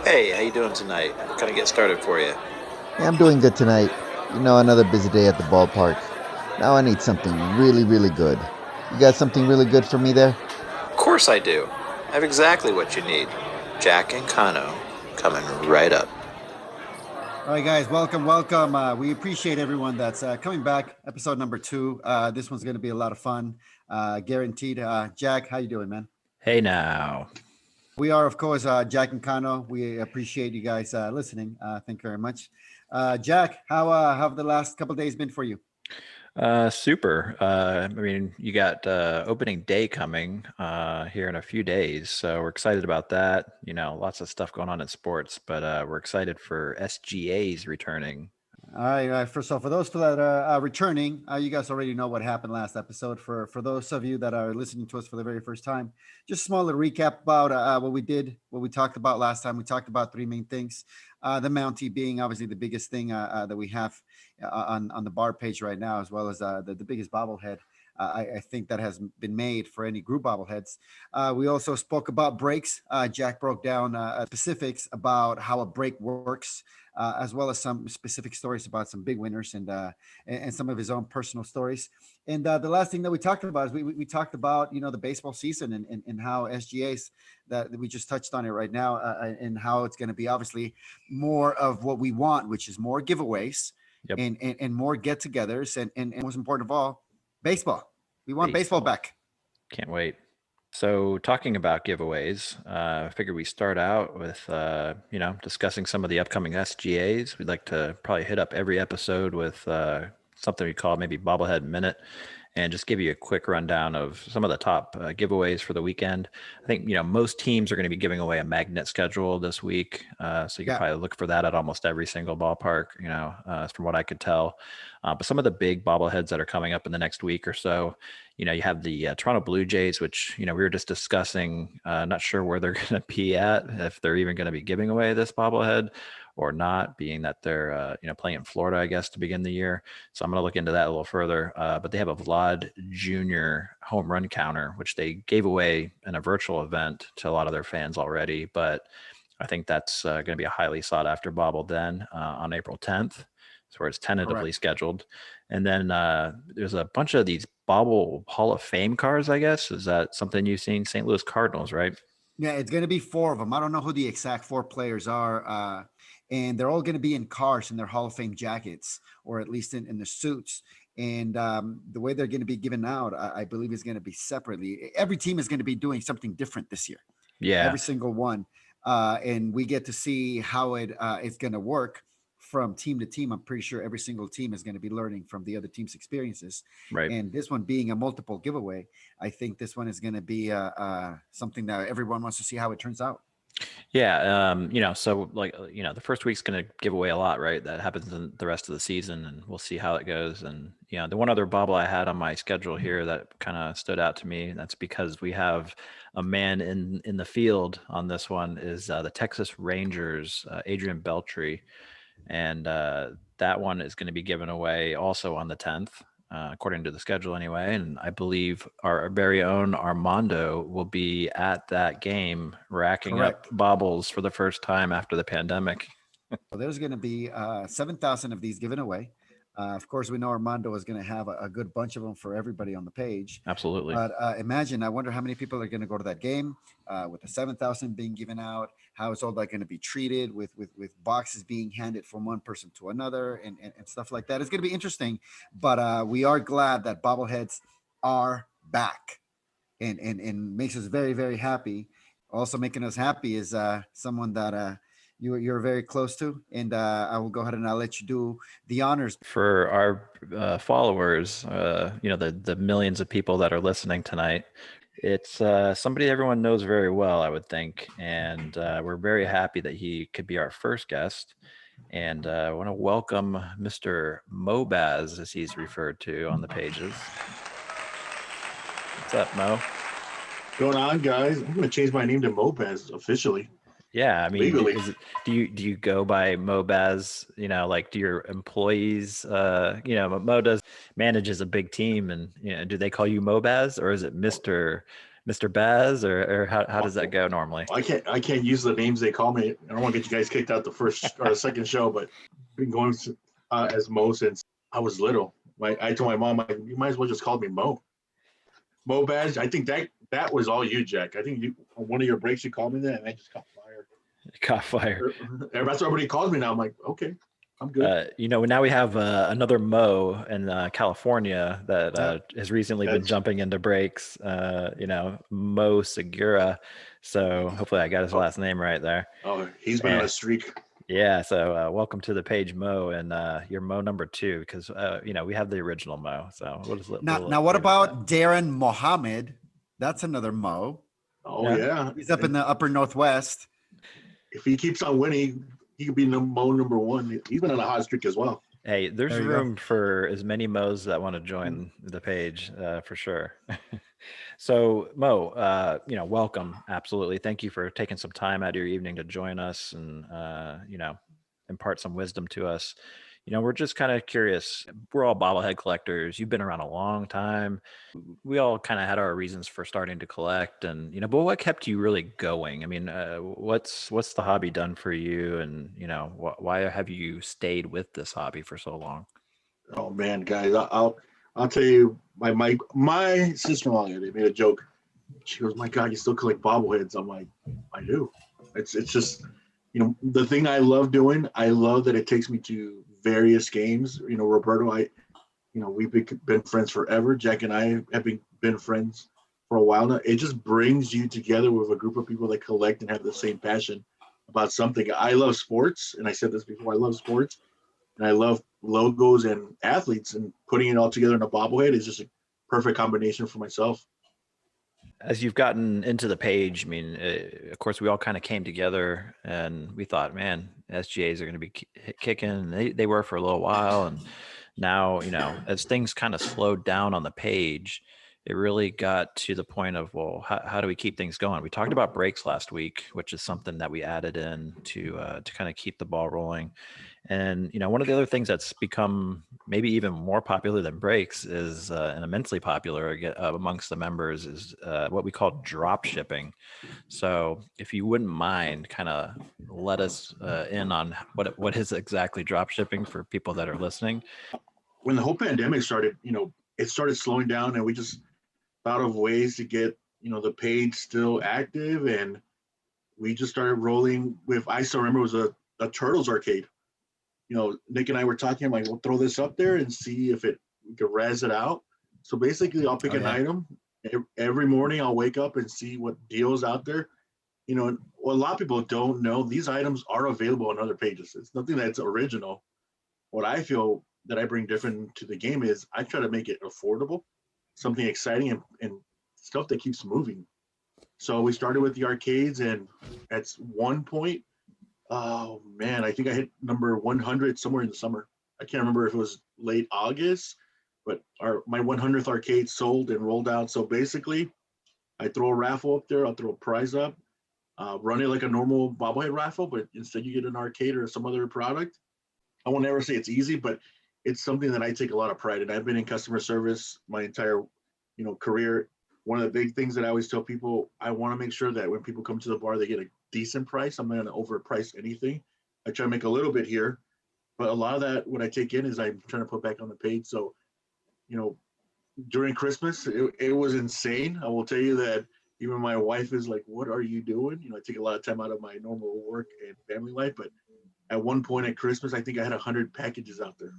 Hey, how you doing tonight? What can I get started for you? Yeah, I'm doing good tonight. Another busy day at the ballpark. Now I need something really, really good. You got something really good for me there? Of course I do. I have exactly what you need. Jack and Cano coming right up. All right, guys, welcome. We appreciate everyone that's coming back. Episode number 2. This one's going to be a lot of fun, guaranteed. Jack, how you doing, man? Hey now. We are, of course, Jack and Cano. We appreciate you guys listening. Thank you very much. Jack, how have the last couple of days been for you? Super. You got opening day coming here in a few days, so we're excited about that. Lots of stuff going on in sports, but we're excited for SGA's returning. All right. First off, for those that are returning, you guys already know what happened last episode. For those of you that are listening to us for the very first time, just a small little recap about what we did, what we talked about last time. We talked about three main things. The Mountie being obviously the biggest thing that we have on the bar page right now, as well as the biggest bobblehead. I think that has been made for any group bobbleheads. We also spoke about breaks. Jack broke down specifics about how a break works, as well as some specific stories about some big winners and some of his own personal stories. And the last thing that we talked about is we talked about the baseball season and how SGA's that we just touched on it right now, and how it's going to be obviously more of what we want, which is more giveaways Yep. and more get-togethers and most important of all, baseball. We want baseball Baseball. back. Can't wait. So, talking about giveaways, I figured we start out with, discussing some of the upcoming SGAs. We'd like to probably hit up every episode with something we call maybe Bobblehead Minute and just give you a quick rundown of some of the top giveaways for the weekend. I think, most teams are going to be giving away a magnet schedule this week. So you can Yeah. probably look for that at almost every single ballpark, from what I could tell. But some of the big bobbleheads that are coming up in the next week or so, you have the Toronto Blue Jays, which, we were just discussing, not sure where they're going to be at, if they're even going to be giving away this bobblehead or not, being that they're, playing in Florida, I guess, to begin the year. So I'm going to look into that a little further. But they have a Vlad Jr. home run counter, which they gave away in a virtual event to a lot of their fans already. But I think that's going to be a highly sought after bobble then on April 10th. So where it's tentatively Correct. scheduled. And then there's a bunch of these bobble Hall of Fame cars, I guess. Is that something you've seen? St. Louis Cardinals, right? Yeah, it's going to be four of them. I don't know who the exact four players are, and they're all going to be in cars in their Hall of Fame jackets, or at least in the suits. And the way they're going to be given out, I believe, is going to be separately. Every team is going to be doing something different this year. Yeah. Every single one, and we get to see how it's going to work from team to team. I'm pretty sure every single team is going to be learning from the other team's experiences, Right. and this one being a multiple giveaway, I think this one is going to be something that everyone wants to see how it turns out. Yeah, so like the first week's going to give away a lot, right? That happens in the rest of the season, and we'll see how it goes. And the one other bobble I had on my schedule here that kind of stood out to me. That's because we have a man in the field on this one is the Texas Rangers, Adrian Beltre, and that one is going to be given away also on the 10th. According to the schedule, anyway. And I believe our very own Armando will be at that game, racking up Correct. baubles for the first time after the pandemic. So there's going to be 7,000 of these given away. Of course, we know Armando is going to have a good bunch of them for everybody on the page. Absolutely. But imagine, I wonder how many people are going to go to that game with the 7,000 being given out. How is all that going to be treated with boxes being handed from one person to another and stuff like that? It's going to be interesting. But we are glad that bobbleheads are back and makes us very, very happy. Also making us happy is someone that you're very close to, and I will go ahead and I'll let you do the honors. For our followers, the millions of people that are listening tonight, it's somebody everyone knows very well, I would think. And we're very happy that he could be our first guest. And I want to welcome Mr. Mo Baz, as he's referred to on the pages. What's up, Mo? Going on, guys? I'm going to change my name to Mo Baz officially, Yeah, I mean, legally. do you go by Mo Baz? Like, do your employees? Mo does manages a big team, and do they call you Mo Baz, or is it Mister? Mr. Baz, or how does that go normally? I can't use the names they call me. I don't want to get you guys kicked out the first or the second show, but I've been going as Mo since I was little. I told my mom, you might as well just call me Mo. Mo Baz. I think that was all you, Jack. I think you on one of your breaks you called me that, and I just caught fire. Caught fire. That's what everybody calls me now. I'm like, okay, I'm good. Now we have another Mo in California that has recently been jumping into breaks. Mo Segura. So hopefully I got his last name right there. Oh, he's been on a streak. Yeah. So welcome to the page, Mo, and you're Mo number 2 because we have the original Mo. So now what about Darren Mohammed? That's another Mo. Oh yeah, he's up in the upper Northwest. If he keeps on winning, he could be Mo number 1. He's been on a hot streak as well. Hey, there's room for as many Mo's that want to join the page for sure. So Mo, welcome. Absolutely. Thank you for taking some time out of your evening to join us and, impart some wisdom to us. We're just kind of curious. We're all bobblehead collectors. You've been around a long time. We all kind of had our reasons for starting to collect, and but what kept you really going? I mean, what's the hobby done for you, and why have you stayed with this hobby for so long? Oh man, guys, I'll tell you. My sister-in-law, they made a joke. She goes, "My God, you still collect bobbleheads?" I'm like, I do. It's just the thing I love doing. I love that it takes me to various games. Roberto, we've been friends forever. Jack and I have been friends for a while now. It just brings you together with a group of people that collect and have the same passion about something. I love sports, and I said this before. I love sports, and I love logos and athletes, and putting it all together in a bobblehead is just a perfect combination for myself. As you've gotten into the page, I mean, of course, we all kind of came together and we thought, man, SGAs are going to be kicking. They were for a little while. And now, as things kind of slowed down on the page, it really got to the point of, well, how do we keep things going? We talked about breaks last week, which is something that we added in to kind of keep the ball rolling. And, one of the other things that's become maybe even more popular than breaks is and immensely popular amongst the members is what we call drop shipping. So if you wouldn't mind kind of let us in on what is exactly drop shipping for people that are listening. When the whole pandemic started, it started slowing down, and we just thought of ways to get, the page still active. And we just started rolling with, I still remember it was a Turtles arcade. Nick and I were talking, I'm like, we'll throw this up there and see if we could razz it out. So basically I'll pick an item. Every morning I'll wake up and see what deals out there. A lot of people don't know these items are available on other pages. It's nothing that's original. What I feel that I bring different to the game is I try to make it affordable, something exciting and stuff that keeps moving. So we started with the arcades, and at one point, oh man, I think I hit number 100 somewhere in the summer. I can't remember if it was late August, but my 100th arcade sold and rolled out. So basically, I throw a raffle up there, I'll throw a prize up, run it like a normal bobblehead raffle, but instead you get an arcade or some other product. I won't ever say it's easy, but it's something that I take a lot of pride in. I've been in customer service my entire, career. One of the big things that I always tell people, I want to make sure that when people come to the bar, they get a decent price. I'm not going to overprice anything. I try to make a little bit here, but a lot of that, what I take in is I'm trying to put back on the page. So, during Christmas, it was insane. I will tell you that even my wife is like, what are you doing? I take a lot of time out of my normal work and family life, but at one point at Christmas, I think I had 100 packages out there.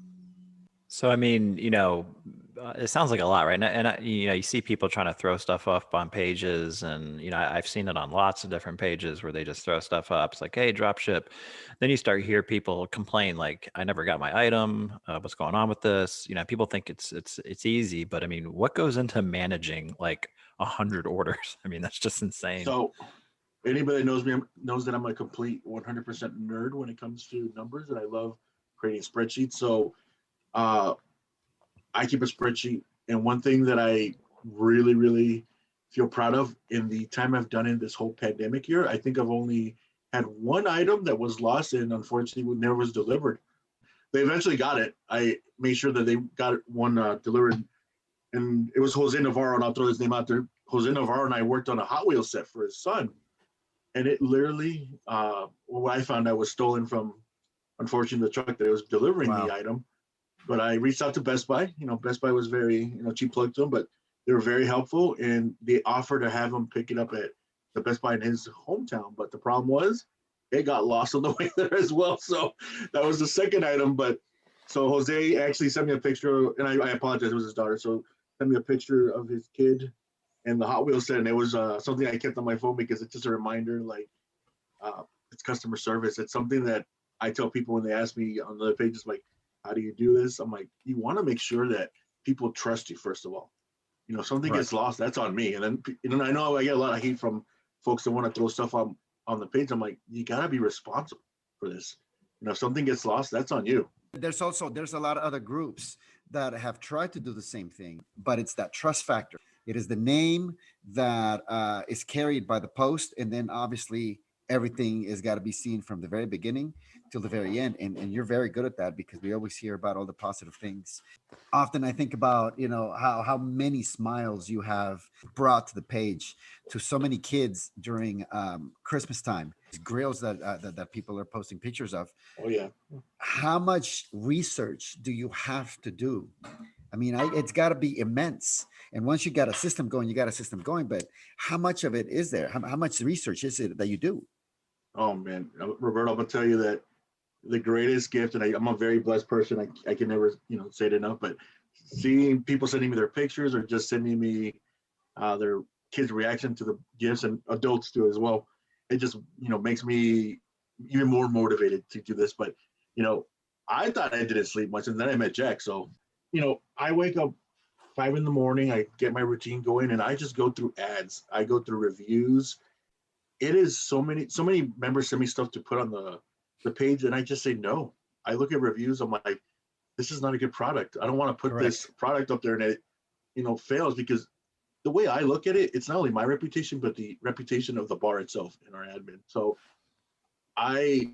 So, I mean, it sounds like a lot, right? And you see people trying to throw stuff up on pages, and I've seen it on lots of different pages where they just throw stuff up. It's like, hey, drop ship. Then you start hear people complain like, I never got my item. What's going on with this? People think it's easy, but I mean, what goes into managing like 100 orders? I mean, that's just insane. So anybody that knows me knows that I'm a complete 100% nerd when it comes to numbers, and I love creating spreadsheets. So I keep a spreadsheet, and one thing that I really, really feel proud of in the time I've done in this whole pandemic year, I think I've only had one item that was lost and unfortunately never was delivered. They eventually got it. I made sure that they got one delivered, and it was Jose Navarro, and I'll throw his name out there. Jose Navarro and I worked on a Hot Wheels set for his son, and it literally, what I found out was stolen from, unfortunately, the truck that was delivering Wow. the item. But I reached out to Best Buy. Best Buy was very, cheap plug to them, but they were very helpful, and they offered to have him pick it up at the Best Buy in his hometown. But the problem was, it got lost on the way there as well. So that was the second item. But so Jose actually sent me a picture, and I apologize, it was his daughter. So sent me a picture of his kid and the Hot Wheels set, and it was something I kept on my phone because it's just a reminder, like it's customer service. It's something that I tell people when they ask me on the pages, like, how do you do this? I'm like, you want to make sure that people trust you, first of all. If something Right. gets lost, that's on me. And then, I know I get a lot of hate from folks that want to throw stuff on the page. I'm like, you got to be responsible for this. If something gets lost, that's on you. There's a lot of other groups that have tried to do the same thing, but it's that trust factor. It is the name that is carried by the post, and then obviously everything has got to be seen from the very beginning till the very end. And you're very good at that because we always hear about all the positive things. Often I think about how many smiles you have brought to the page to so many kids during Christmas time. Grills that people are posting pictures of. Oh, yeah. How much research do you have to do? I mean, it's got to be immense. And once you got a system going, you got a system going. But how much of it is there? How much research is it that you do? Oh, man. Roberto, I'm going to tell you that the greatest gift, and I'm a very blessed person. I can never, say it enough, but seeing people sending me their pictures or just sending me their kids' reaction to the gifts, and adults do as well, it just, makes me even more motivated to do this. But, I thought I didn't sleep much, and then I met Jack. So, I wake up 5 a.m, I get my routine going, and I just go through ads. I go through reviews. It is so many members send me stuff to put on the page, and I just say no. I look at reviews. I'm like, this is not a good product. I don't want to put this product up there and it, fails, because the way I look at it, it's not only my reputation, but the reputation of the bar itself and our admin. So I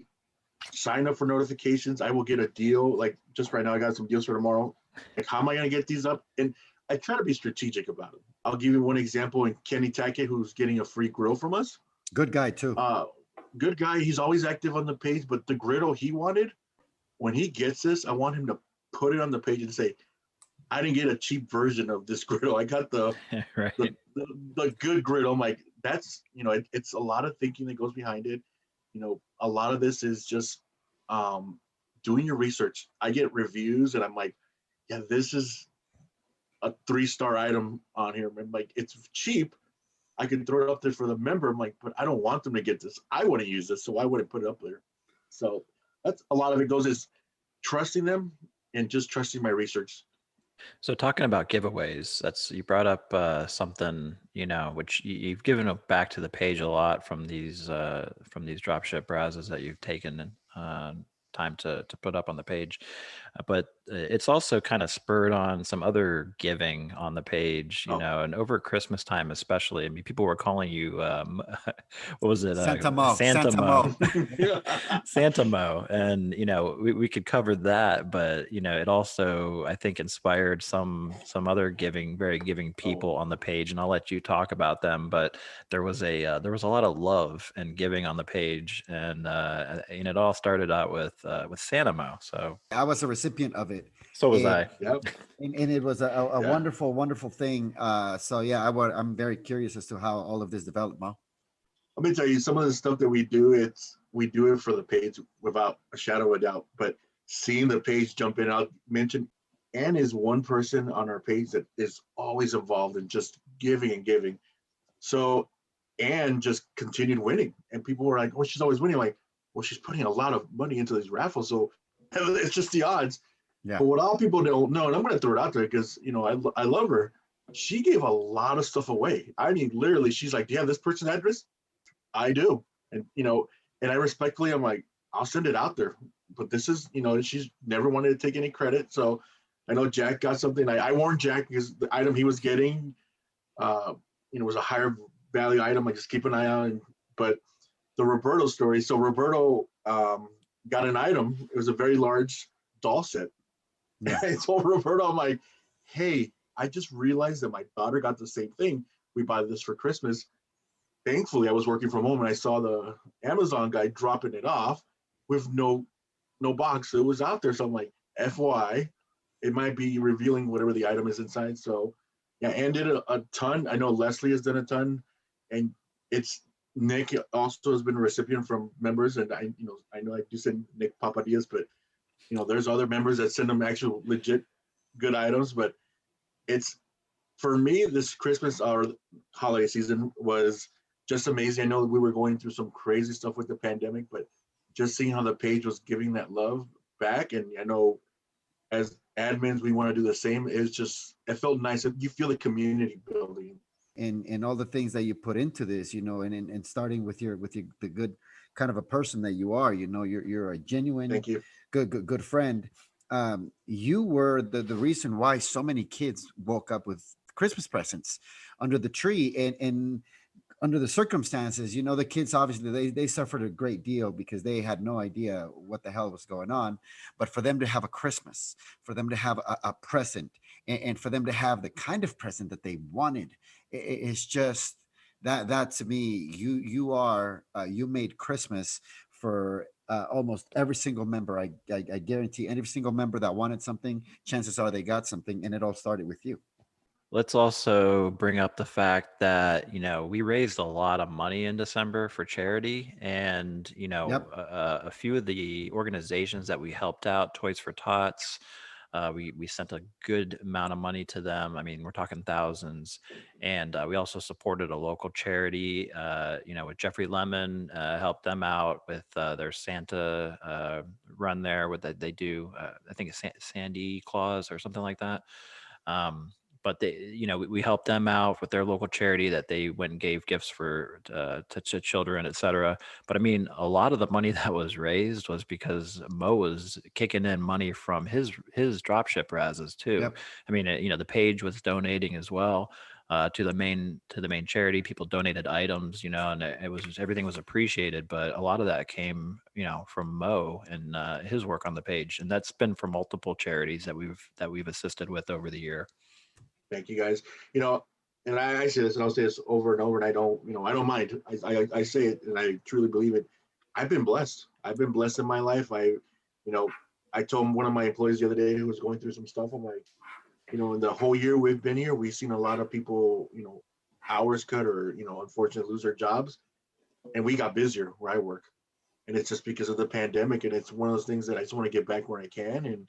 sign up for notifications. I will get a deal. Like just right now, I got some deals for tomorrow. Like, how am I going to get these up? And I try to be strategic about it. I'll give you one example. In Kenny Tackett, who's getting a free grill from us. Good guy too. Good guy. He's always active on the page, but the griddle he wanted, when he gets this, I want him to put it on the page and say, I didn't get a cheap version of this griddle. I got the Right. the good griddle. I'm like, that's, it's a lot of thinking that goes behind it. A lot of this is just doing your research. I get reviews and I'm like, yeah, this is a 3-star item on here. I'm like, it's cheap. I can throw it up there for the member. I'm like, but I don't want them to get this. I want to use this, so I wouldn't put it up there. So that's a lot of it goes is trusting them and just trusting my research. So talking about giveaways, you brought up something, which you've given back to the page a lot from these dropship browsers that you've taken time to put up on the page. But it's also kind of spurred on some other giving on the page, and over Christmas time especially. I mean, people were calling you, what was it? Santa Mo. Santa Mo. Yeah. Santa Mo. And, we could cover that, but, it also, I think, inspired some other very giving people on the page. And I'll let you talk about them. But there was a lot of love and giving on the page. And it all started out with Santa Mo. So I was a recipient of it. so was And- I. Yep. And it was a Yeah. wonderful, wonderful thing. So yeah, I'm very curious as to how all of this developed, Mo. Let me tell you, some of the stuff that we do, we do it for the page without a shadow of a doubt. But seeing the page jump in, I'll mention Ann is one person on our page that is always involved in just giving and giving. So Ann just continued winning, and people were like, "Oh, she's always winning." Like, well, she's putting a lot of money into these raffles, so it's just the odds. Yeah. But what all people don't know, and I'm going to throw it out there because I love her. She gave a lot of stuff away. I mean, literally, she's like, "Do you have this person's address?" I do, and and I respectfully, I'm like, I'll send it out there. But this is, she's never wanted to take any credit. So I know Jack got something. I warned Jack because the item he was getting, was a higher value item. I just keep an eye on. But the Roberto story. So Roberto got an item. It was a very large doll set. Yeah. I told Roberto, I'm like, hey, I just realized that my daughter got the same thing. we buy this for Christmas. Thankfully, I was working from home and I saw the Amazon guy dropping it off with no box. It was out there. So I'm like, FYI, it might be revealing whatever the item is inside. So yeah, Ann did a ton. I know Leslie has done a ton, and it's Nick also has been a recipient from members, and I know I do send Nick Papadias, but there's other members that send them actual legit good items. But it's for me, this Christmas or holiday season was just amazing. I know we were going through some crazy stuff with the pandemic, but just seeing how the page was giving that love back, and I know as admins we want to do the same. It felt nice. You feel the community building, and all the things that you put into this, and starting with the good kind of a person that you are, you're a genuine, thank you, good friend. You were the reason why so many kids woke up with Christmas presents under the tree, and under the circumstances, the kids obviously they suffered a great deal because they had no idea what the hell was going on. But for them to have a Christmas, for them to have a present, and for them to have the kind of present that they wanted, it's just that to me, you made Christmas for almost every single member. I guarantee every single member that wanted something, chances are they got something, and it all started with you. Let's also bring up the fact that, we raised a lot of money in December for charity. And, Yep. a few of the organizations that we helped out, Toys for Tots, we sent a good amount of money to them. I mean, we're talking thousands. And we also supported a local charity, with Jeffrey Lemon, helped them out with their Santa run there. They do, I think it's Sandy Claus or something like that. But we helped them out with their local charity that they went and gave gifts for to children, et cetera. But I mean, a lot of the money that was raised was because Mo was kicking in money from his dropship razzes too. Yep. I mean, the page was donating as well to the main charity. People donated items, and everything was appreciated. But a lot of that came, from Mo and his work on the page, and that's been for multiple charities that we've assisted with over the year. thank you guys. And I say this, and I'll say this over and over, and I don't mind. I say it, and I truly believe it. I've been blessed. I've been blessed in my life. I told one of my employees the other day who was going through some stuff. I'm like, in the whole year we've been here, we've seen a lot of people, hours cut or unfortunately lose their jobs, and we got busier where I work, and it's just because of the pandemic. And it's one of those things that I just want to get back where I can. And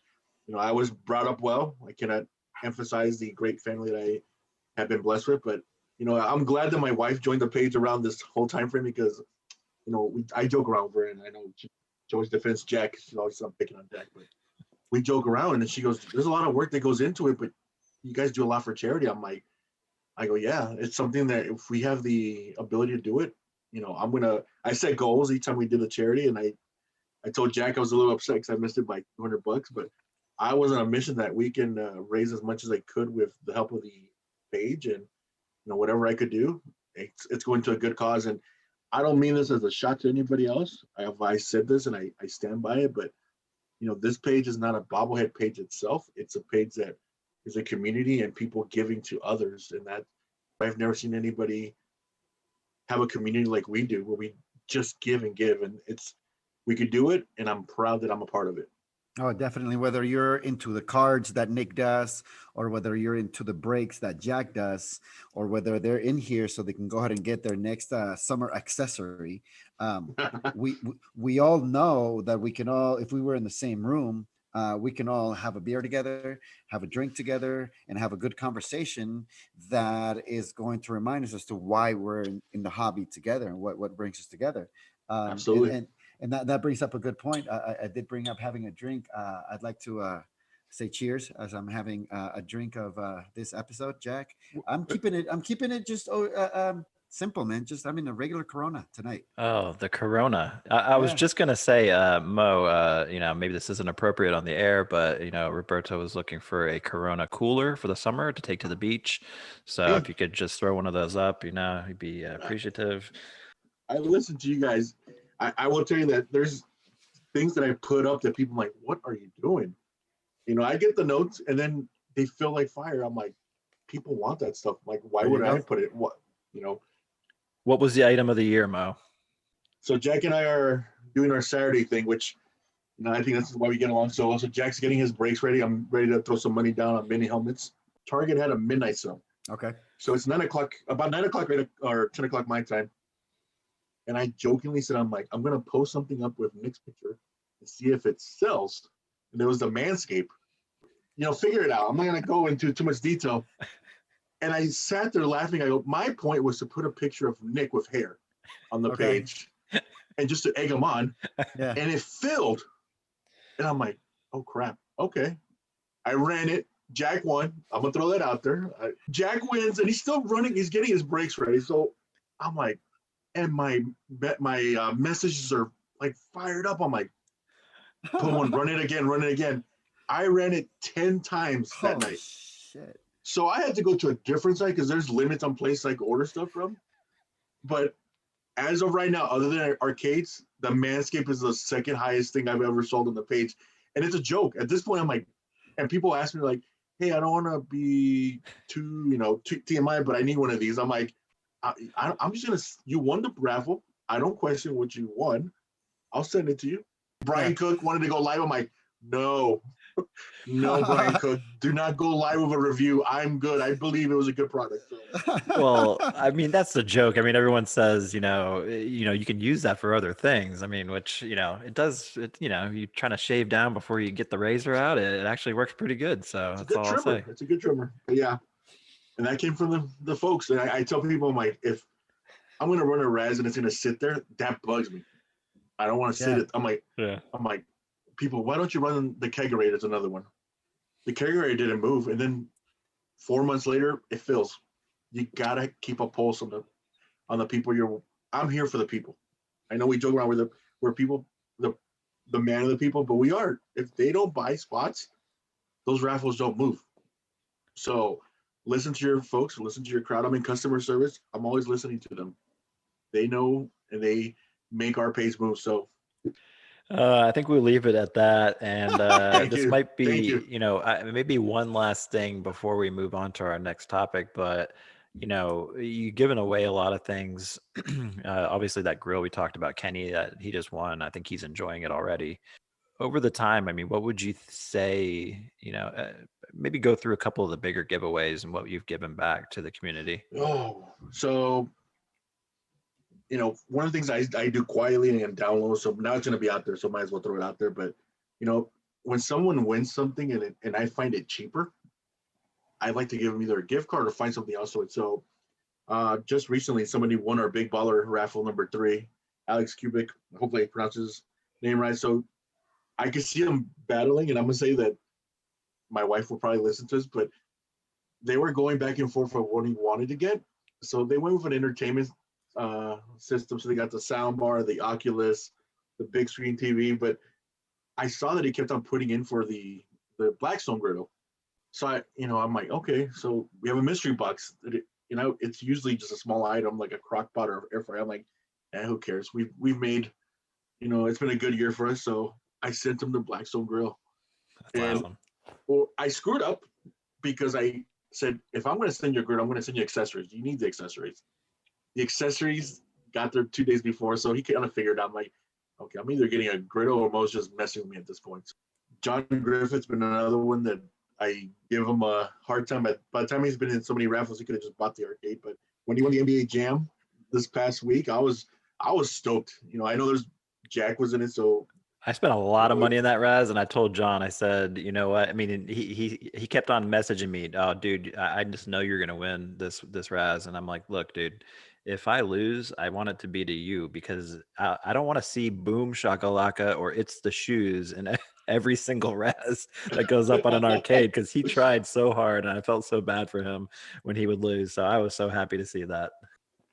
I was brought up well. I cannot emphasize the great family that I have been blessed with, but I'm glad that my wife joined the page around this whole time frame because I joke around with her, and I know she always defends Jack. She's always picking on Jack, but we joke around, and then she goes, "There's a lot of work that goes into it, but you guys do a lot for charity." I go, "Yeah, it's something that if we have the ability to do it, I set goals each time we did a charity, and I told Jack I was a little upset because I missed it by $200, but I was on a mission that we can raise as much as I could with the help of the page, and whatever I could do, it's going to a good cause." And I don't mean this as a shot to anybody else. I said this, and I stand by it, but this page is not a bobblehead page itself. It's a page that is a community and people giving to others, and that I've never seen anybody have a community like we do, where we just give and give, and we could do it, and I'm proud that I'm a part of it. Oh, definitely. Whether you're into the cards that Nick does, or whether you're into the breaks that Jack does, or whether they're in here so they can go ahead and get their next summer accessory. We all know that we can all, if we were in the same room, we can all have a beer together, have a drink together, and have a good conversation that is going to remind us as to why we're in the hobby together and what brings us together. Absolutely. And that brings up a good point. I did bring up having a drink. I'd like to say cheers as I'm having a drink of this episode, Jack. I'm keeping it just simple, man. Just I'm in a regular Corona tonight. Oh, the Corona. I was just gonna say, Mo, maybe this isn't appropriate on the air, but Roberto was looking for a Corona cooler for the summer to take to the beach. So if you could just throw one of those up, he'd be appreciative. I listen to you guys. I will tell you that there's things that I put up that people are like, "What are you doing?" I get the notes, and then they feel like fire. I'm like, people want that stuff. Like, why There you would I go. put it? What, you know? What was the item of the year, Mo? So Jack and I are doing our Saturday thing, which, you know, I think that's why we get along so well. So Jack's getting his brakes ready. I'm ready to throw some money down on mini helmets. Target had a midnight sale. Okay. So it's 9 o'clock, about 9 o'clock or 10 o'clock my time. And I jokingly said, I'm like, I'm going to post something up with Nick's picture and see if it sells. And it was the Manscaped. You know, figure it out. I'm not going to go into too much detail. And I sat there laughing. I go, my point was to put a picture of Nick with hair on the Okay. page and just to egg him on. Yeah. And it filled. And I'm like, oh, crap. Okay. I ran it. Jack won. I'm going to throw that out there. Jack wins, and he's still running. He's getting his brakes ready. So I'm like, and my messages are like fired up. I'm like, put one, run it again. I ran it 10 times that Holy night. shit. So I had to go to a different site because there's limits on places I can order stuff from. But as of right now, other than arcades, the Manscaped is the second highest thing I've ever sold on the page. And it's a joke. At this point, I'm like, and people ask me like, hey, I don't want to be too TMI, but I need one of these. I'm like, I'm just going to, you won the raffle. I don't question what you won. I'll send it to you. Brian Cook wanted to go live. I'm like, no, Brian Cook, do not go live with a review. I'm good. I believe it was a good product. So. Well, I mean, that's the joke. I mean, everyone says, you can use that for other things. I mean, which, it does, you're trying to shave down before you get the razor out. It actually works pretty good. So that's all I'll say. It's a good trimmer. But yeah. And that came from the folks. And I tell people, I'm like, if I'm going to run a raz and it's going to sit there, that bugs me. I don't want to sit it. I'm like, people, why don't you run the kegerator? It's another one. The kegerator didn't move. And then 4 months later, it fills. You got to keep a pulse on the people I'm here for the people. I know we joke around we're people, the man of the people, but we are. If they don't buy spots, those raffles don't move. So listen to your folks, listen to your crowd. I'm in customer service. I'm always listening to them. They know and they make our page move. So I think we'll leave it at that. And this might be, maybe one last thing before we move on to our next topic. But, you've given away a lot of things. Obviously, that grill we talked about, Kenny, that he just won. I think he's enjoying it already. Over the time, I mean, what would you say, maybe go through a couple of the bigger giveaways and what you've given back to the community? Oh, so one of the things I do quietly and download, so now it's going to be out there, so might as well throw it out there. But, when someone wins something and I find it cheaper, I'd like to give them either a gift card or find something else to it. So just recently, somebody won our Big Baller raffle number 3, Alex Kubik. Hopefully I pronounce his name right. So I could see them battling, and I'm going to say that my wife will probably listen to this, but they were going back and forth for what he wanted to get. So they went with an entertainment system. So they got the sound bar, the Oculus, the big screen TV. But I saw that he kept on putting in for the Blackstone griddle. So I'm like, okay, so we have a mystery box. It's usually just a small item like a crock pot or air fryer. I'm like, who cares? We've made, it's been a good year for us. So I sent him the Blackstone grill. That's awesome. Well, I screwed up because I said, if I'm going to send you a griddle, I'm going to send you accessories. You need the accessories. The accessories got there 2 days before, so he kind of figured out, I'm like, okay, I'm either getting a griddle or Mo's just messing with me at this point. So John Griffith's been another one that I give him a hard time. By the time he's been in so many raffles, he could have just bought the arcade. But when he won the NBA Jam this past week, I was stoked. I know Jack was in it, so I spent a lot of money in that Raz, and I told John, I said, you know what? I mean, he kept on messaging me, oh, dude, I just know you're gonna win this Raz, and I'm like, look, dude, if I lose, I want it to be to you because I don't want to see Boom Shakalaka or It's the Shoes in every single Raz that goes up on an arcade because he tried so hard, and I felt so bad for him when he would lose. So I was so happy to see that.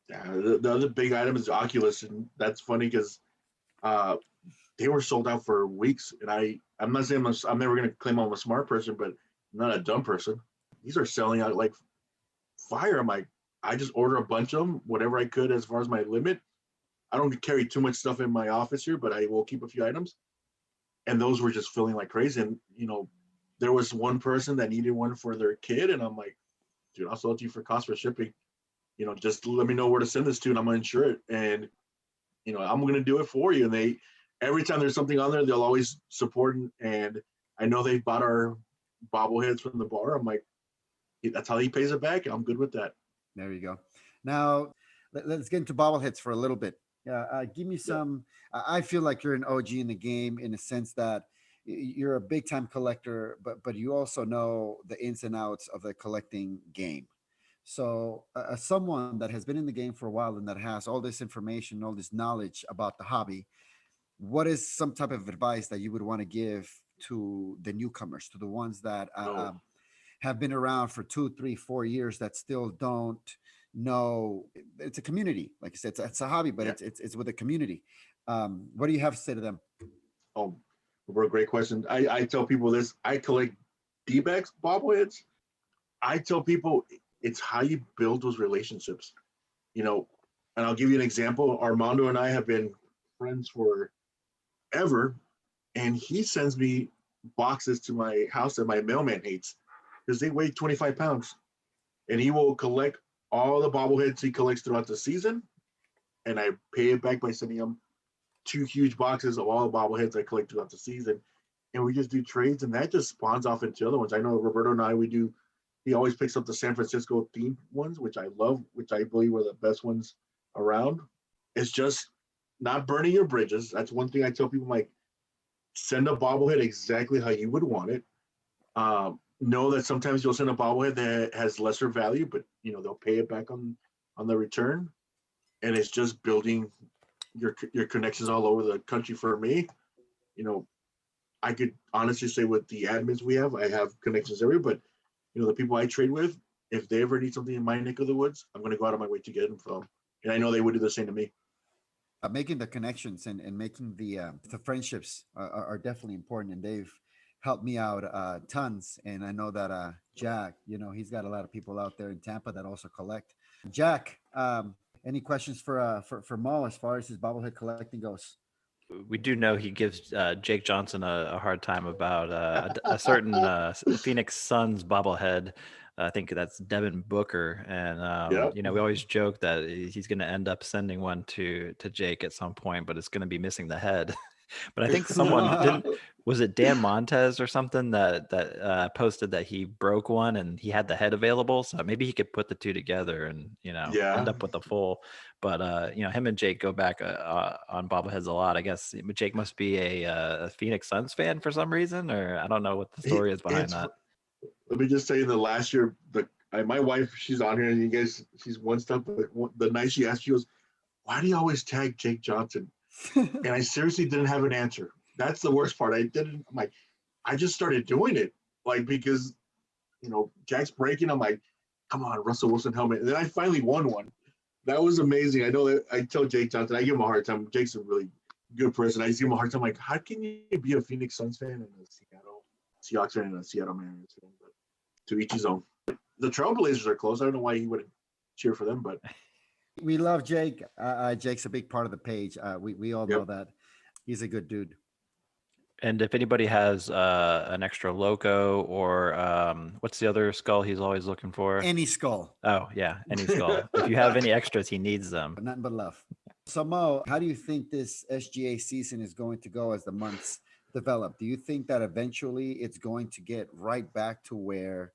Yeah, the other big item is Oculus, and that's funny because they were sold out for weeks. And I'm not saying I'm never going to claim I'm a smart person, but I'm not a dumb person. These are selling out like fire. I'm like, I just order a bunch of them, whatever I could as far as my limit. I don't carry too much stuff in my office here, but I will keep a few items. And those were just filling like crazy. And, there was one person that needed one for their kid. And I'm like, dude, I'll sell it to you for cost for shipping. Just let me know where to send this to, and I'm gonna insure it. And I'm gonna do it for you. And every time there's something on there, they'll always support. And I know they bought our bobbleheads from the bar. I'm like, that's how he pays it back. I'm good with that. There you go. Now let's get into bobbleheads for a little bit. Give me some. I feel like you're an OG in the game in the sense that you're a big time collector, but you also know the ins and outs of the collecting game. So, as someone that has been in the game for a while and that has all this information, all this knowledge about the hobby, what is some type of advice that you would want to give to the newcomers, to the ones that have been around for 2, 3, 4 years that still don't know? It's a community, like I said, it's a hobby, but it's with a community. What do you have to say to them? Oh, a great question. I tell people this. I collect D-backs bobbleheads. I tell people it's how you build those relationships, and I'll give you an example. Armando and I have been friends forever, and he sends me boxes to my house that my mailman hates because they weigh 25 pounds, and he will collect all the bobbleheads he collects throughout the season, and I pay it back by sending him 2 huge boxes of all the bobbleheads I collect throughout the season, and we just do trades, and that just spawns off into other ones. I know Roberto and I, he always picks up the San Francisco themed ones, which I love, which I believe are the best ones around. It's just not burning your bridges. That's one thing I tell people, like, send a bobblehead exactly how you would want it. Know that sometimes you'll send a bobblehead that has lesser value, but they'll pay it back on the return. And it's just building your connections all over the country. For me, I could honestly say with the admins we have, I have connections everywhere, but the people I trade with, if they ever need something in my neck of the woods, I'm going to go out of my way to get them from them. And I know they would do the same to me. Making the connections and making the friendships are definitely important, and they've helped me out tons. And I know that Jack, he's got a lot of people out there in Tampa that also collect. Jack, any questions for Mo as far as his bobblehead collecting goes? We do know he gives Jake Johnson a hard time about a certain Phoenix Suns bobblehead. I think that's Devin Booker, and we always joke that he's going to end up sending one to Jake at some point, but it's going to be missing the head. But I think someone was it Dan Montez or something that posted that he broke one and he had the head available, so maybe he could put the two together and end up with a full. But him and Jake go back on bobbleheads a lot. I guess Jake must be a Phoenix Suns fan for some reason, or I don't know what the story is behind that. Let me just say, the last year, my wife, she's on here, and you guys, she's one step. But the night she asked, she goes, "Why do you always tag Jake Johnson?" And I seriously didn't have an answer. That's the worst part. I'm like, I just started doing it, like, because Jack's breaking. I'm like, come on, Russell Wilson helmet. And then I finally won one. That was amazing. I know that I tell Jake Johnson, I give him a hard time. Jake's a really good person. I just give him a hard time. Like, how can you be a Phoenix Suns fan and a Seattle Seahawks fan and a Seattle Mariners fan? But to each his own. The Trailblazers are close. I don't know why he wouldn't cheer for them, but we love Jake. Jake's a big part of the page. We all know that. He's a good dude. And if anybody has an extra loco or what's the other skull he's always looking for? Any skull. Oh, yeah, any skull. If you have any extras, he needs them. Nothing but love. So, Mo, how do you think this SGA season is going to go as the months develop? Do you think that eventually it's going to get right back to where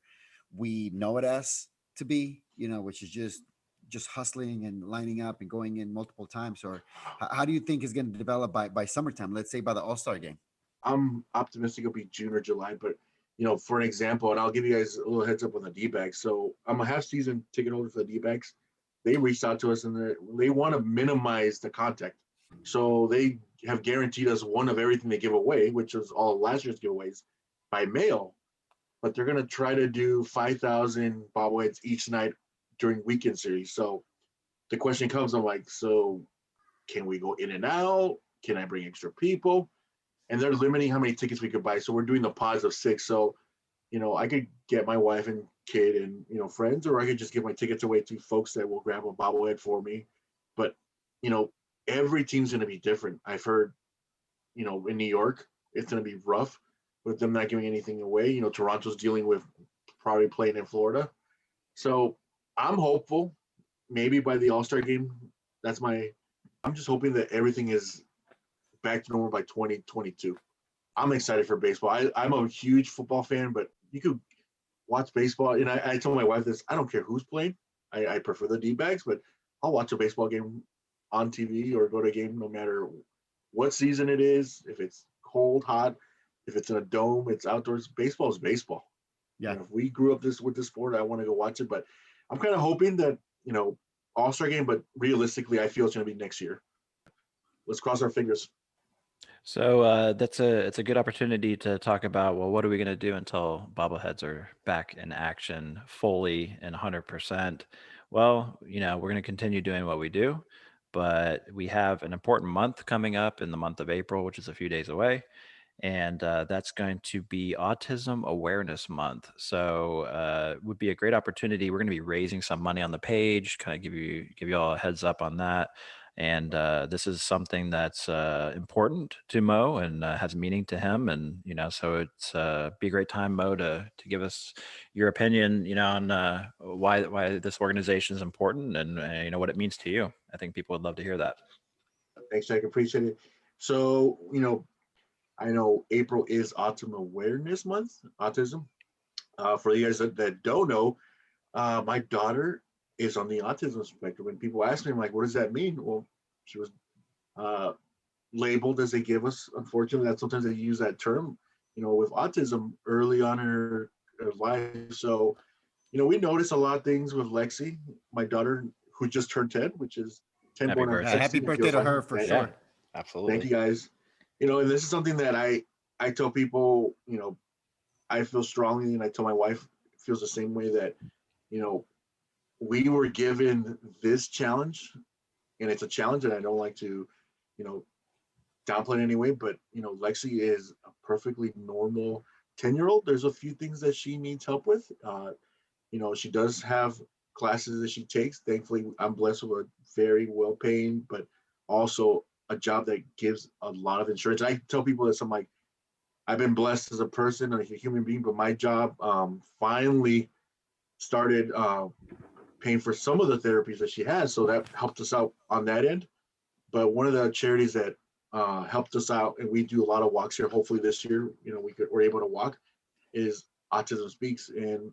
we know it as to be, which is just hustling and lining up and going in multiple times? Or how do you think it's going to develop by summertime? Let's say by the All-Star game. I'm optimistic it'll be June or July, but for an example, and I'll give you guys a little heads up on the D-backs. So I'm a half season ticket holder for the D-backs. They reached out to us and they want to minimize the contact. So they have guaranteed us one of everything they give away, which was all of last year's giveaways, by mail. But they're going to try to do 5,000 bobbleheads each night during weekend series. So the question comes, I'm like, so can we go in and out? Can I bring extra people? And they're limiting how many tickets we could buy. So we're doing the pods of 6. So, I could get my wife and kid and, friends, or I could just give my tickets away to folks that will grab a bobblehead for me. But, every team's going to be different. I've heard, in New York, it's going to be rough with them not giving anything away. Toronto's dealing with probably playing in Florida. So I'm hopeful. Maybe by the All-Star game, I'm just hoping that everything is back to normal by 2022. I'm excited for baseball. I'm a huge football fan, but you could watch baseball. And I told my wife this. I don't care who's playing. I prefer the D-backs, but I'll watch a baseball game on TV or go to a game no matter what season it is. If it's cold, hot, if it's in a dome, it's outdoors. Baseball is baseball. Yeah. If we grew up with this sport, I want to go watch it. But I'm kind of hoping that All-Star game. But realistically, I feel it's going to be next year. Let's cross our fingers. So it's a good opportunity to talk about, well, what are we going to do until bobbleheads are back in action fully and 100%? Well, we're going to continue doing what we do, but we have an important month coming up in the month of April, which is a few days away. And that's going to be Autism Awareness Month. So it would be a great opportunity. We're going to be raising some money on the page, kind of give you all a heads up on that. And this is something that's important to Mo and has meaning to him. And so it's be a great time, Mo, to give us your opinion, on why this organization is important and what it means to you. I think people would love to hear that. Thanks, Jack. Appreciate it. So I know April is Autism Awareness Month. Autism. For you guys that don't know, my daughter is on the autism spectrum. And people ask me, I'm like, what does that mean? Well, she was labeled as they give us. Unfortunately, that sometimes they use that term, with autism early on in her life. So, we notice a lot of things with Lexi, my daughter, who just turned 10, which is 10 Happy born on birthday. Happy birthday to her for Thank- sure. Absolutely. Thank you, guys. And this is something that I tell people, I feel strongly, and I tell my wife feels the same way, that, we were given this challenge, and it's a challenge, and I don't like to, downplay it anyway, but, Lexi is a perfectly normal 10-year-old. There's a few things that she needs help with. She does have classes that she takes. Thankfully, I'm blessed with a very well-paying, but also a job that gives a lot of insurance. I tell people this, I'm like, I've been blessed as a person and a human being, but my job finally started paying for some of the therapies that she has. So that helped us out on that end. But one of the charities that helped us out, and we do a lot of walks here, hopefully this year, we're able to walk, is Autism Speaks. And,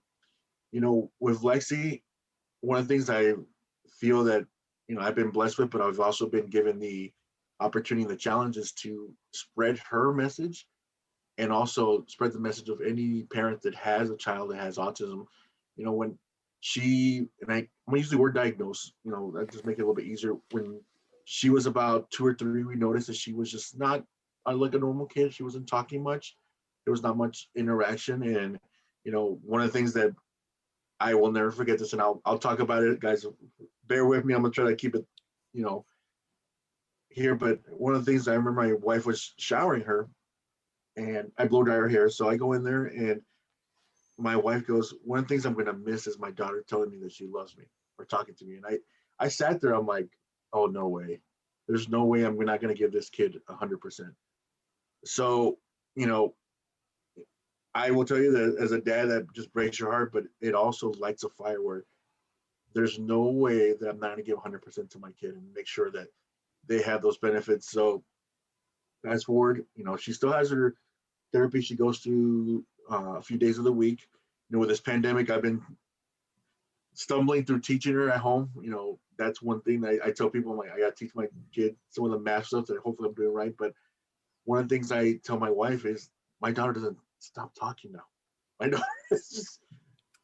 with Lexi, one of the things I feel that, I've been blessed with, but I've also been given the opportunity and the challenge is to spread her message and also spread the message of any parent that has a child that has autism. When I'm gonna use the word diagnose, that just make it a little bit easier. When she was about 2 or 3, we noticed that she was just not like a normal kid. She wasn't talking much. There was not much interaction. And, one of the things that I will never forget this, and I'll talk about it, guys, bear with me. I'm gonna try to keep it, here. But one of the things I remember, my wife was showering her and I blow dry her hair. So I go in there and my wife goes, one of the things I'm going to miss is my daughter telling me that she loves me or talking to me. And I sat there, I'm like, oh, no way. There's no way I'm not going to give this kid 100%. So, I will tell you that as a dad, that just breaks your heart, but it also lights a fire where there's no way that I'm not going to give 100% to my kid and make sure that they have those benefits. So fast forward, she still has her therapy. She goes to a few days of the week. With this pandemic, I've been stumbling through teaching her at home. That's one thing that I tell people, I'm like, I got to teach my kid some of the math stuff that hopefully I'm doing right. But one of the things I tell my wife is my daughter doesn't stop talking now. My daughter is just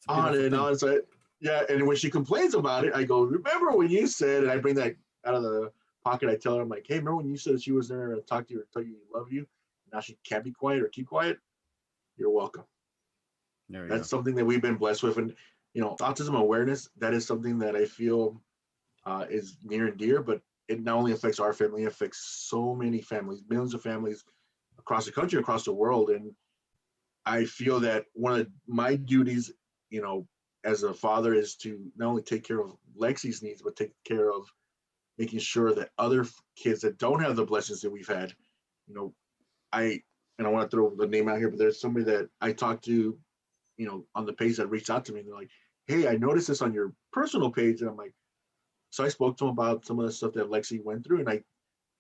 on and on. So yeah, and when she complains about it, I go, remember when you said, and I bring that out of the pocket. I tell her, I'm like, hey, remember when you said she was there to talk to you or tell you love you? Now she can't be quiet or keep quiet. You're welcome. That's something that we've been blessed with. And, autism awareness, that is something that I feel is near and dear, but it not only affects our family, it affects so many families, millions of families across the country, across the world. And I feel that one of my duties, as a father is to not only take care of Lexi's needs, but take care of making sure that other kids that don't have the blessings that we've had, I want to throw the name out here, but there's somebody that I talked to, on the page that reached out to me. And they're like, hey, I noticed this on your personal page. And I'm like, so I spoke to him about some of the stuff that Lexi went through. And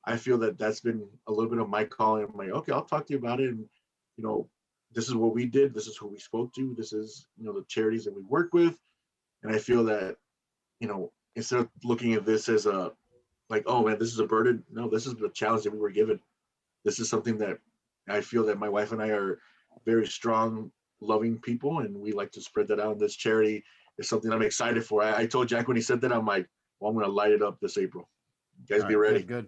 I feel that that's been a little bit of my calling. I'm like, okay, I'll talk to you about it. And, you know, this is what we did. This is who we spoke to. This is, you know, the charities that we work with. And I feel that, you know, instead of looking at this as a, like, oh man, this is a burden. No, this is the challenge that we were given. This is something that I feel that my wife and I are very strong, loving people, and we like to spread that out. And this charity is something I'm excited for. I told Jack when he said that, I'm like, well, I'm going to light it up this April. You guys be ready. Good.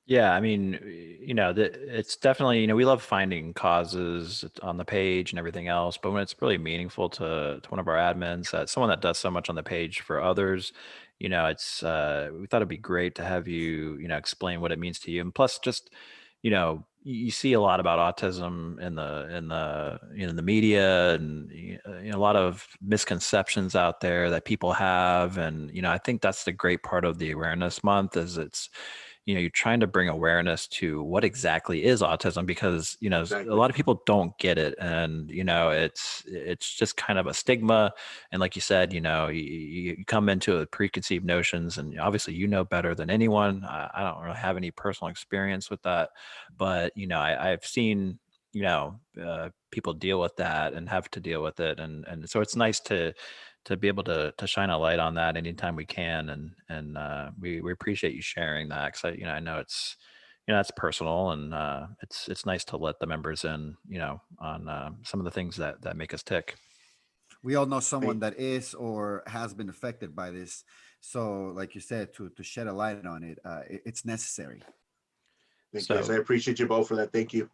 Yeah, I mean, it's definitely, we love finding causes on the page and everything else, but when it's really meaningful to one of our admins, someone that does so much on the page for others, it's we thought it'd be great to have you, explain what it means to you, and plus, just you see a lot about autism in the media, and a lot of misconceptions out there that people have, and I think that's the great part of the awareness month is it's you're trying to bring awareness to what exactly is autism, because Exactly. a lot of people don't get it, and it's just kind of a stigma, and like you said, you come into it with preconceived notions, and obviously better than anyone. I don't really have any personal experience with that, but I've seen people deal with that and have to deal with it, and so it's nice to be able to shine a light on that anytime we can, and we appreciate you sharing that, because I know it's it's personal, and it's nice to let the members in on some of the things that make us tick. We all know someone that is or has been affected by this. So, like you said, to shed a light on it, it's necessary. Thank you guys. I appreciate you both for that. Thank you.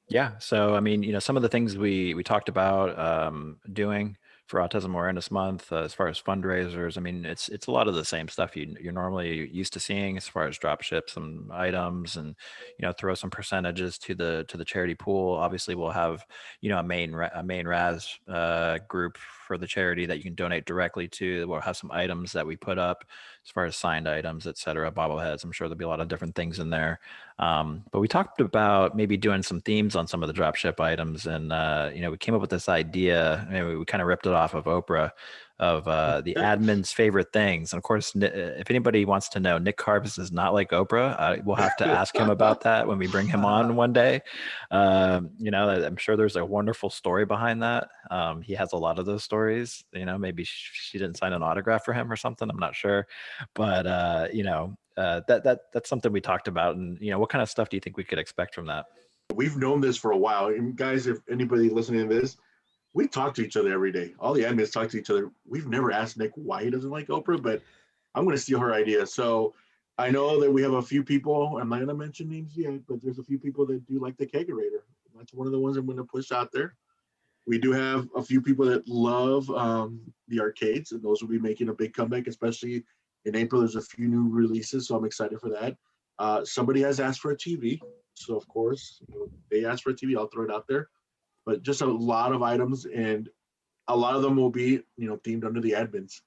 Yeah. So, I mean, some of the things we talked about doing for Autism Awareness Month, as far as fundraisers, I mean, it's a lot of the same stuff you're normally used to seeing, as far as drop ship some items, and throw some percentages to the charity pool. Obviously, we'll have a main RAS group for the charity that you can donate directly to. We'll have some items that we put up, as far as signed items, et cetera, bobbleheads. I'm sure there'll be a lot of different things in there. But we talked about maybe doing some themes on some of the dropship items, and we came up with this idea. Maybe we kind of ripped it off of Oprah, of the admin's favorite things. And of course, if anybody wants to know, Nick Carpus is not like Oprah. We'll have to ask him about that when we bring him on one day. I'm sure there's a wonderful story behind that. He has a lot of those stories. Maybe she didn't sign an autograph for him or something. I'm not sure, but that's something we talked about. And what kind of stuff do you think we could expect from that? We've known this for a while, and guys, if anybody listening to this, we talk to each other every day. All the admins talk to each other. We've never asked Nick why he doesn't like Oprah, but I'm going to steal her idea. So I know that we have a few people. I'm not going to mention names yet, but there's a few people that do like the kegerator. That's one of the ones I'm going to push out there. We do have a few people that love the arcades, and those will be making a big comeback, especially in April. There's a few new releases, so I'm excited for that. Somebody has asked for a TV, so of course they asked for a TV. I'll throw it out there, but just a lot of items, and a lot of them will be themed under the admins.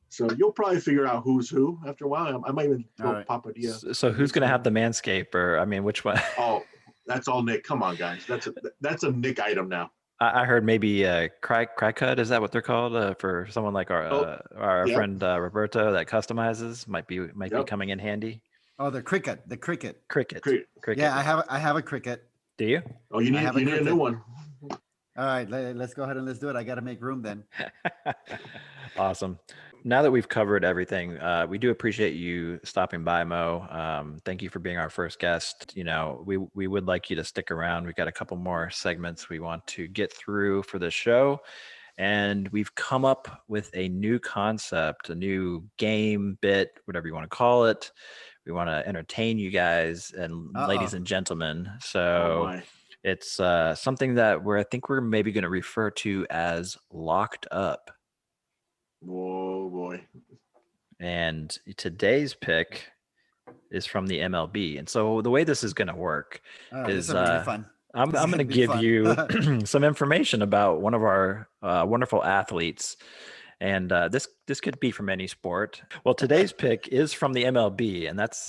So you'll probably figure out who's who after a while. I might even throw Papadia. So who's going to have the manscape, or I mean, which one? Oh, that's all Nick. Come on, guys. That's a Nick item now. I heard maybe crack cut. Is that what they're called for someone like our friend Roberto that customizes? Might be coming in handy. Oh, the cricket. Cricket. Yeah, I have a cricket. Do you? Oh, you need a new one. All right, let's go ahead and let's do it. I got to make room then. Awesome. Now that we've covered everything, we do appreciate you stopping by, Mo. Thank you for being our first guest. We would like you to stick around. We've got a couple more segments we want to get through for the show. And we've come up with a new concept, a new game, bit, whatever you want to call it. We want to entertain you guys and ladies and gentlemen. So it's something that I think we're maybe going to refer to as Locked Up. Whoa, boy. And today's pick is from the MLB. And so the way this is going to work is really fun. I'm going to give you some information about one of our wonderful athletes. And this could be from any sport. Well, today's pick is from the MLB, and that's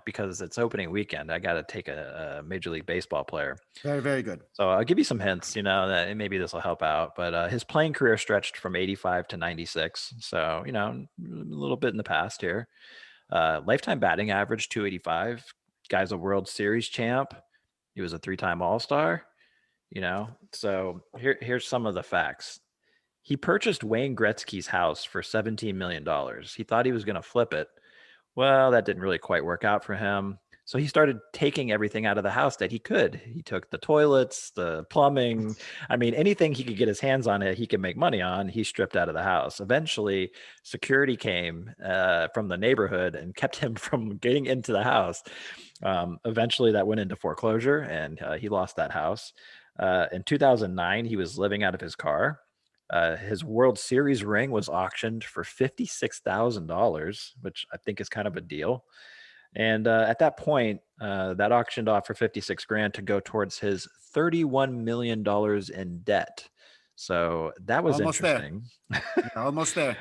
because it's opening weekend. I got to take a Major League Baseball player. Very, very good. So I'll give you some hints. That maybe this will help out. But his playing career stretched from 85 to 96. So a little bit in the past here. Lifetime batting average 285. Guy's a World Series champ. He was a 3-time All-Star. So here's some of the facts. He purchased Wayne Gretzky's house for $17 million. He thought he was going to flip it. Well, that didn't really quite work out for him. So he started taking everything out of the house that he could. He took the toilets, the plumbing. I mean, anything he could get his hands on it, he could make money on. He stripped out of the house. Eventually, security came from the neighborhood and kept him from getting into the house. Eventually, that went into foreclosure, and he lost that house. In 2009, he was living out of his car. His World Series ring was auctioned for $56,000, which I think is kind of a deal. And at that point, that auctioned off for 56 grand to go towards his $31 million in debt. So that was Almost interesting. Almost there.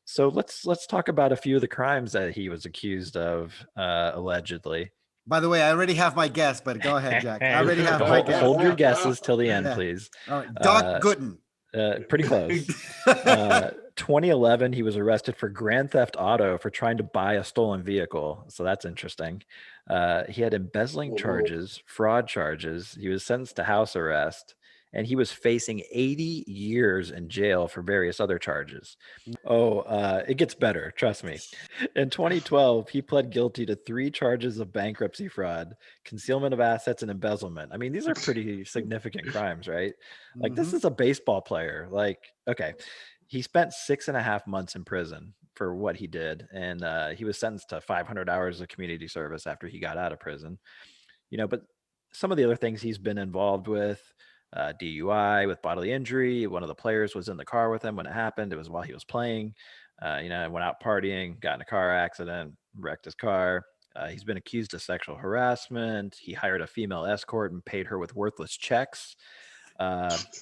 So let's talk about a few of the crimes that he was accused of, allegedly. By the way, I already have my guess, but go ahead, Jack. I already have my guess. Hold your guesses till the end, please. All right. Doc Gooden. Pretty close. 2011, he was arrested for grand theft auto for trying to buy a stolen vehicle. So that's interesting. He had embezzling charges, fraud charges. He was sentenced to house arrest, and he was facing 80 years in jail for various other charges. It gets better. Trust me. In 2012, he pled guilty to 3 charges of bankruptcy fraud, concealment of assets, and embezzlement. I mean, these are pretty significant crimes, right? Like, this is a baseball player. Like, okay, he spent 6.5 months in prison for what he did. And he was sentenced to 500 hours of community service after he got out of prison. But some of the other things he's been involved with, DUI with bodily injury. One of the players was in the car with him when it happened. It was while he was playing. Went out partying, got in a car accident, wrecked his car. He's been accused of sexual harassment. He hired a female escort and paid her with worthless checks.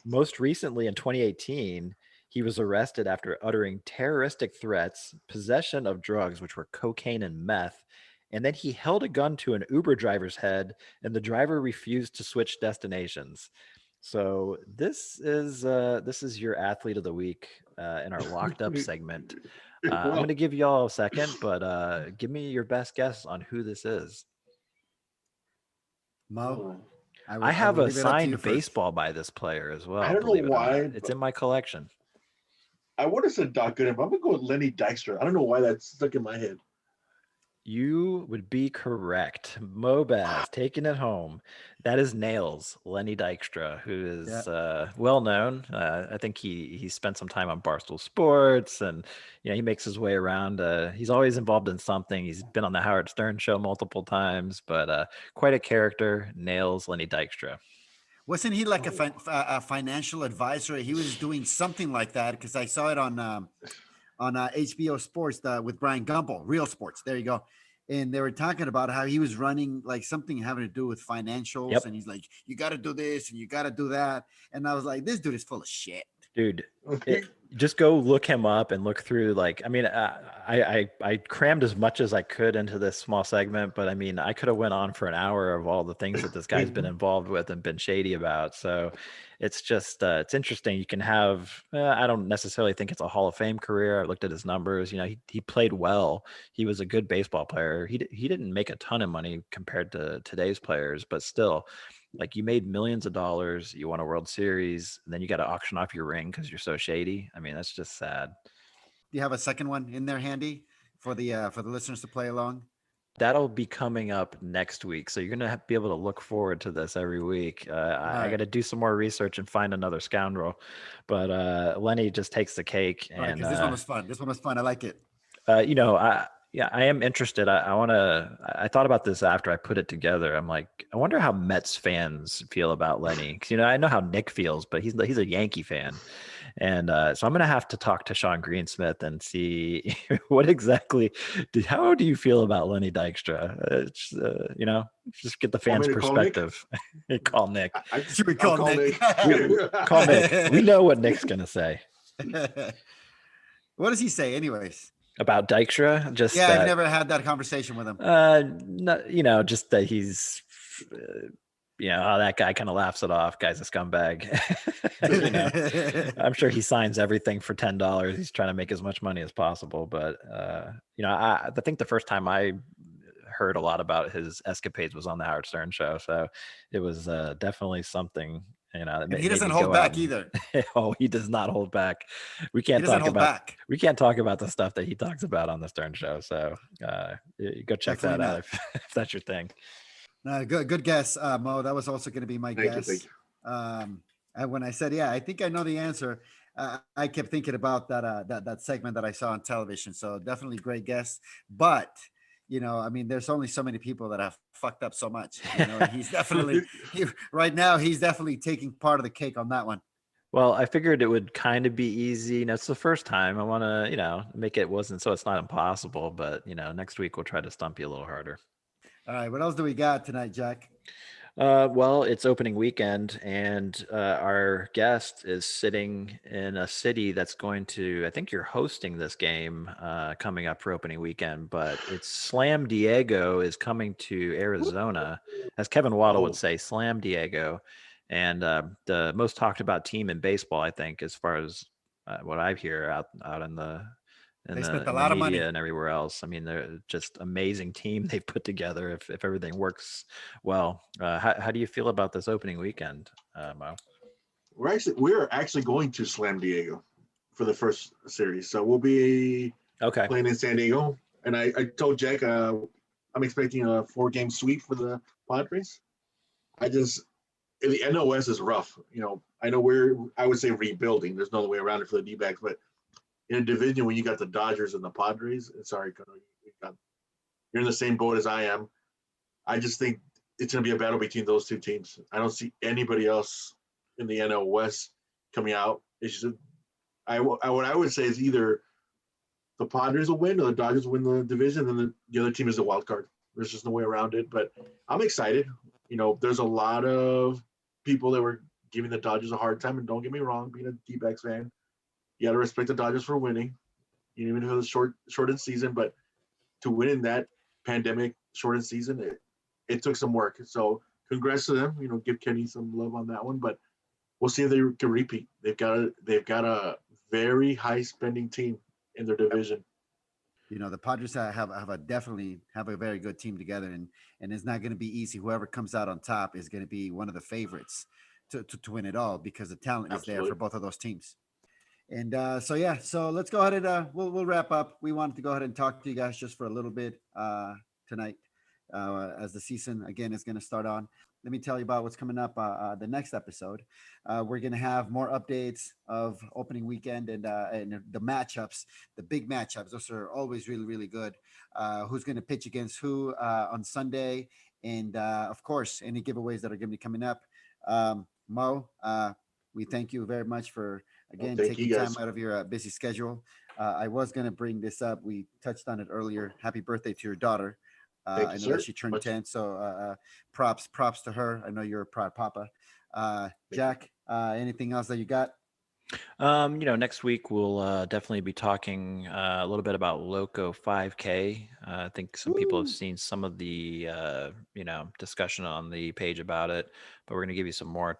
Most recently in 2018, he was arrested after uttering terroristic threats, possession of drugs, which were cocaine and meth. And then he held a gun to an Uber driver's head, and the driver refused to switch destinations. So this is your athlete of the week in our locked up segment. I'm going to give you all a second, but give me your best guess on who this is. Mo, I have a signed baseball by this player as well. I don't know why. It's in my collection. I would have said Doc Gooden, but I'm going to go with Lenny Dykstra. I don't know why that's stuck in my head. You would be correct. Mo Baz taking it home. That is Nails, Lenny Dykstra, who is well known. I think he spent some time on Barstool Sports, and he makes his way around. He's always involved in something. He's been on the Howard Stern show multiple times, but quite a character. Nails, Lenny Dykstra. Wasn't he like a financial advisor? He was doing something like that because I saw it on HBO Sports with Brian Gumbel, Real Sports. There you go. And they were talking about how he was running like something having to do with financials. Yep. And he's like, you got to do this and you got to do that. And I was like, this dude is full of shit. Dude, just go look him up and look through. Like, I mean, I crammed as much as I could into this small segment, but I mean, I could have went on for an hour of all the things that this guy's been involved with and been shady about. So it's just, it's interesting. You can have, I don't necessarily think it's a Hall of Fame career. I looked at his numbers, he played well. He was a good baseball player. He didn't make a ton of money compared to today's players, but still, like, you made millions of dollars, you won a World Series, and then you got to auction off your ring because you're so shady. I mean, that's just sad. Do you have a second one in there handy for the listeners to play along? That'll be coming up next week. So you're going to be able to look forward to this every week. I got to do some more research and find another scoundrel. But Lenny just takes the cake. And this one was fun. This one was fun. I like it. I am interested. I thought about this after I put it together. I'm like, I wonder how Mets fans feel about Lenny. Because, I know how Nick feels, but he's a Yankee fan. And so I'm going to have to talk to Sean Greensmith and see what exactly, how do you feel about Lenny Dykstra? Just get the fans' perspective. Call Nick. Should we call Nick? Call Nick. We know what Nick's going to say. What does he say, anyways? About Dykstra, just Yeah, I've that never had that conversation with him. no, just that he's how that guy kind of laughs it off. Guy's a scumbag. I'm sure he signs everything for $10. He's trying to make as much money as possible. But I think the first time I heard a lot about his escapades was on the Howard Stern show. So it was definitely something, that And made he doesn't me hold go back out either. oh, he does not hold back. We He can't doesn't talk hold about back. we can't talk about the stuff that he talks about on the Stern show. So go check Definitely that out not. if that's your thing. Good guess, Mo. That was also going to be my Thank you, guess. thank you. When I said, yeah, I think I know the answer, I kept thinking about that segment that I saw on television. So definitely great guess. But I mean, there's only so many people that have fucked up so much. And he's definitely right now. He's definitely taking part of the cake on that one. Well, I figured it would kind of be easy. It's the first time. I want to, make it wasn't so it's not impossible. But next week we'll try to stump you a little harder. All right, what else do we got tonight, Jack? Well, it's opening weekend, and our guest is sitting in a city that's going to, I think you're hosting this game coming up for opening weekend, but it's Slam Diego is coming to Arizona, as Kevin Waddle would Oh, say, Slam Diego. And the most talked about team in baseball, I think, as far as what I hear out in the They spent a in the lot of media money. and everywhere else. I mean, they're just amazing team they've put together. If everything works well, how do you feel about this opening weekend, Mo? we're actually going to Slam Diego for the first series, so we'll be Okay. playing in San Diego. And I told Jack I'm expecting a 4-game sweep for the Padres. The NOS is rough. I know I would say rebuilding. There's no other way around it for the D-backs, but in a division when you got the Dodgers and the Padres, sorry, Cano, you're in the same boat as I am. I just think it's going to be a battle between those two teams. I don't see anybody else in the NL West coming out. It's just, what I would say is either the Padres will win or the Dodgers will win the division, and the other team is the wild card. There's just no way around it. But I'm excited. There's a lot of people that were giving the Dodgers a hard time, and don't get me wrong, being a D-backs fan, you got to respect the Dodgers for winning, even if it was shortened season. But to win in that pandemic shortened season, it took some work. So congrats to them. Give Kenny some love on that one. But we'll see if they can repeat. They've got a very high spending team in their division. The Padres definitely have a very good team together, and it's not going to be easy. Whoever comes out on top is going to be one of the favorites to win it all because the talent is there for Absolutely. both of those teams. And so let's go ahead and we'll wrap up. We wanted to go ahead and talk to you guys just for a little bit tonight as the season again is going to start on. Let me tell you about what's coming up the next episode. We're going to have more updates of opening weekend and the matchups, the big matchups. Those are always really, really good. Who's going to pitch against who on Sunday? And of course, any giveaways that are going to be coming up. Mo, we thank you very much for, again, Thank taking you, time guys. out of your busy schedule. I was going to bring this up. We touched on it earlier. Happy birthday to your daughter. Thank I you, know sir. that she turned 10, so props to her. I know you're a proud papa. Jack, anything else that you got? Next week we'll definitely be talking a little bit about Loco 5K. I think some people have seen some of the discussion on the page about it, but we're going to give you some more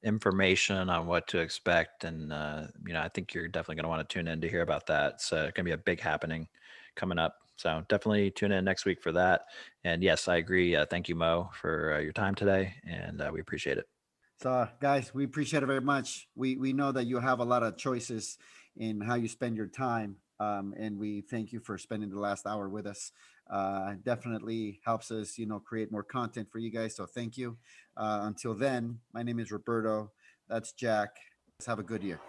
information on what to expect, and I think you're definitely going to want to tune in to hear about that. It's going to be a big happening coming up, so definitely tune in next week for that. And yes, I agree. Thank you, Mo, for your time today, and we appreciate it. So, guys, we appreciate it very much. We know that you have a lot of choices in how you spend your time, and we thank you for spending the last hour with us. Definitely helps us, create more content for you guys. So, thank you. Until then, my name is Roberto. That's Jack. Let's have a good year.